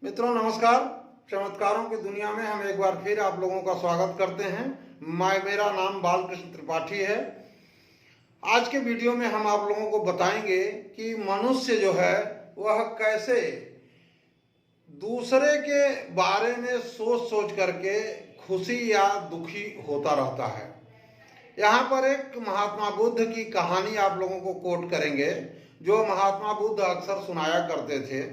मित्रों नमस्कार। चमत्कारों की दुनिया में हम एक बार फिर आप लोगों का स्वागत करते हैं। मेरा नाम बालकृष्ण त्रिपाठी है। आज के वीडियो में हम आप लोगों को बताएंगे कि मनुष्य जो है वह कैसे दूसरे के बारे में सोच सोच करके खुशी या दुखी होता रहता है। यहाँ पर एक महात्मा बुद्ध की कहानी आप लोगों को कोट करेंगे, जो महात्मा बुद्ध अक्सर सुनाया करते थे।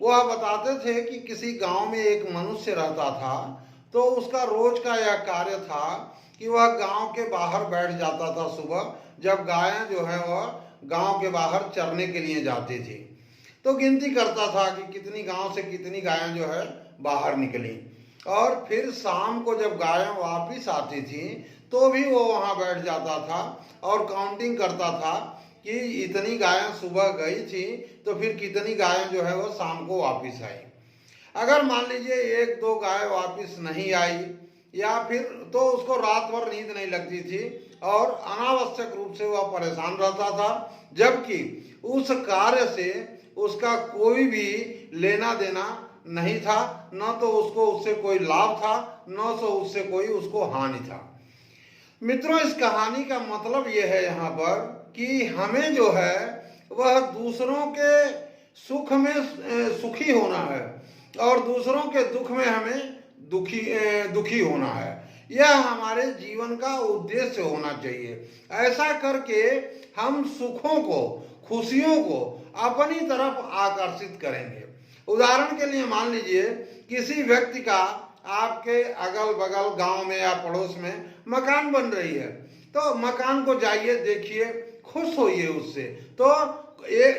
वह बताते थे कि किसी गांव में एक मनुष्य रहता था, तो उसका रोज का यह कार्य था कि वह गांव के बाहर बैठ जाता था सुबह, जब गायें जो है वह गांव के बाहर चरने के लिए जाती थी। तो गिनती करता था कि कितनी गांव से कितनी गायें जो है बाहर निकली, और फिर शाम को जब गायें वापिस आती थी तो भी वो वहाँ बैठ जाता था और काउंटिंग करता था कि इतनी गायें सुबह गई थी तो फिर कितनी गायें जो है वो शाम को वापस आई। अगर मान लीजिए एक दो गाय वापस नहीं आई या फिर तो उसको रात भर नींद नहीं लगती थी और अनावश्यक रूप से वह परेशान रहता था, जबकि उस कार्य से उसका कोई भी लेना देना नहीं था, न तो उसको उससे कोई लाभ था, न तो उससे कोई उसको हानि था। मित्रों, इस कहानी का मतलब यह है यहाँ पर कि हमें जो है वह दूसरों के सुख में सुखी होना है और दूसरों के दुख में हमें दुखी होना है। यह हमारे जीवन का उद्देश्य होना चाहिए। ऐसा करके हम सुखों को, खुशियों को अपनी तरफ आकर्षित करेंगे। उदाहरण के लिए मान लीजिए किसी व्यक्ति का आपके अगल बगल गांव में या पड़ोस में मकान बन रही है, तो मकान को जाइए, देखिए, खुश होइए उससे। तो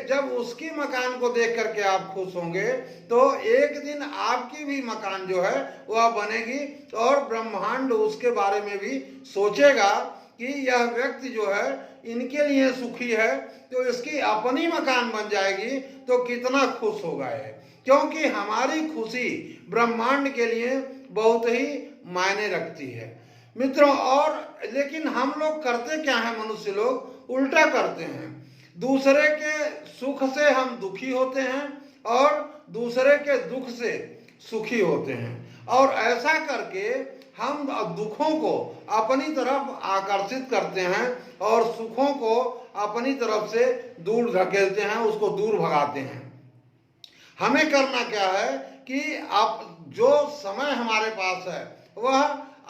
जब उसकी मकान को देख करके आप खुश होंगे तो एक दिन आपकी भी मकान जो है वह बनेगी और ब्रह्मांड उसके बारे में भी सोचेगा कि यह व्यक्ति जो है इनके लिए सुखी है, तो इसकी अपनी मकान बन जाएगी तो कितना खुश होगा है। क्योंकि हमारी खुशी ब्रह्मांड के लिए बहुत ही मायने रखती है मित्रों। और लेकिन हम लोग करते क्या है, मनुष्य लोग उल्टा करते हैं। दूसरे के सुख से हम दुखी होते हैं और दूसरे के दुख से सुखी होते हैं, और ऐसा करके हम दुखों को अपनी तरफ आकर्षित करते हैं और सुखों को अपनी तरफ से दूर धकेलते हैं, उसको दूर भगाते हैं। हमें करना क्या है कि आप जो समय हमारे पास है वह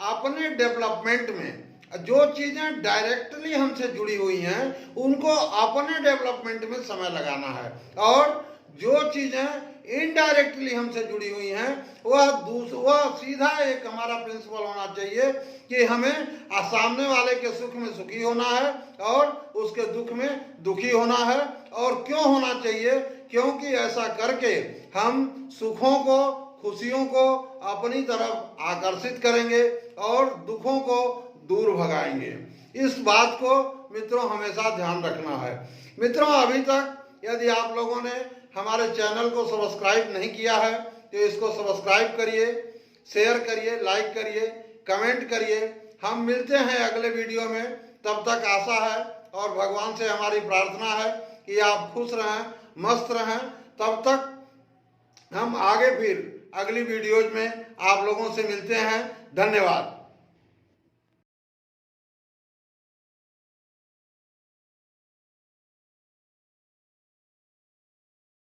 अपने डेवलपमेंट में जो चीजें डायरेक्टली हमसे जुड़ी हुई हैं उनको अपने डेवलपमेंट में समय लगाना है, और जो चीजें इनडायरेक्टली हमसे जुड़ी हुई हैं वह सीधा एक हमारा प्रिंसिपल होना चाहिए कि हमें सामने वाले के सुख में सुखी होना है और उसके दुख में दुखी होना है। और क्यों होना चाहिए? क्योंकि ऐसा करके हम सुखों को, खुशियों को अपनी तरफ आकर्षित करेंगे और दुखों को दूर भगाएंगे। इस बात को मित्रों हमेशा ध्यान रखना है। मित्रों, अभी तक यदि आप लोगों ने हमारे चैनल को सब्सक्राइब नहीं किया है तो इसको सब्सक्राइब करिए, शेयर करिए, लाइक करिए, कमेंट करिए। हम मिलते हैं अगले वीडियो में। तब तक आशा है और भगवान से हमारी प्रार्थना है कि आप खुश रहें, मस्त रहें। तब तक हम आगे फिर अगली वीडियोज में आप लोगों से मिलते हैं। धन्यवाद।